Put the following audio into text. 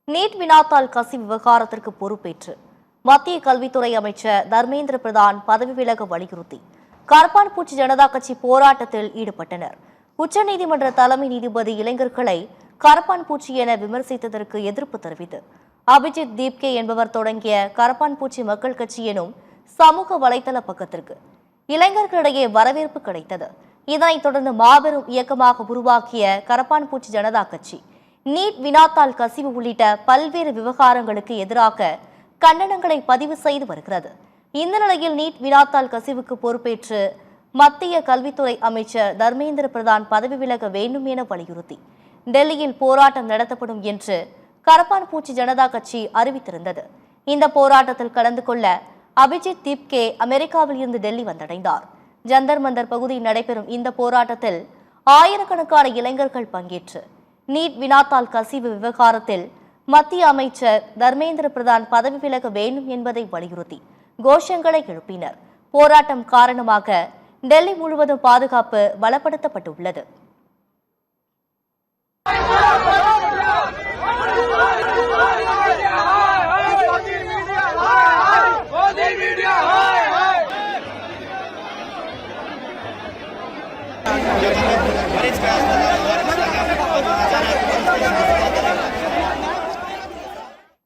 NEET வினாத்தாள் கசிவு விவகாரத்திற்கு பொறுப்பேற்று மத்திய கல்வித்துறை அமைச்சர் தர்மேந்திர பிரதான் பதவி விலக வலியுறுத்தி கரப்பான்பூச்சி ஜனதா கட்சி போராட்டத்தில் ஈடுபட்டனர். உச்சநீதிமன்ற தலைமை நீதிபதி இளைஞர்களை கரப்பான்பூச்சி என விமர்சித்ததற்கு எதிர்ப்பு தெரிவித்து அபிஜித் தீப்கே என்பவர் தொடங்கிய கரப்பான்பூச்சி மக்கள் கட்சி எனும் சமூக வலைதள பக்கத்திற்கு இளைஞர்களிடையே வரவேற்பு கிடைத்தது. இதனைத் தொடர்ந்து மாபெரும் இயக்கமாக உருவாக்கிய கரப்பான்பூச்சி ஜனதா கட்சி நீட் வினாத்தாள் கசிவு உள்ளிட்ட பல்வேறு விவகாரங்களுக்கு எதிராக கண்டனங்களை பதிவு செய்து வருகிறது. இந்த நிலையில் நீட் வினாத்தாள் கசிவுக்கு பொறுப்பேற்று மத்திய கல்வித்துறை அமைச்சர் தர்மேந்திர பிரதான் பதவி விலக வேண்டும் என வலியுறுத்தி டெல்லியில் போராட்டம் நடத்தப்படும் என்று கரப்பான்பூச்சி ஜனதா கட்சி அறிவித்திருந்தது. இந்த போராட்டத்தில் கலந்து கொள்ள அபிஜித் தீப்கே அமெரிக்காவில் இருந்து டெல்லி வந்தடைந்தார். ஜந்தர் மந்தர் பகுதியில் நடைபெறும் இந்த போராட்டத்தில் ஆயிரக்கணக்கான இளைஞர்கள் பங்கேற்று நீட் வினாத்தாள் கசிவு விவகாரத்தில் மத்திய அமைச்சர் தர்மேந்திர பிரதான் பதவி விலக வேண்டும் என்பதை வலியுறுத்தி கோஷங்களை எழுப்பினர். போராட்டம் காரணமாக டெல்லி முழுவதும் பாதுகாப்பு பலப்படுத்தப்பட்டுள்ளது. बरेच वेळा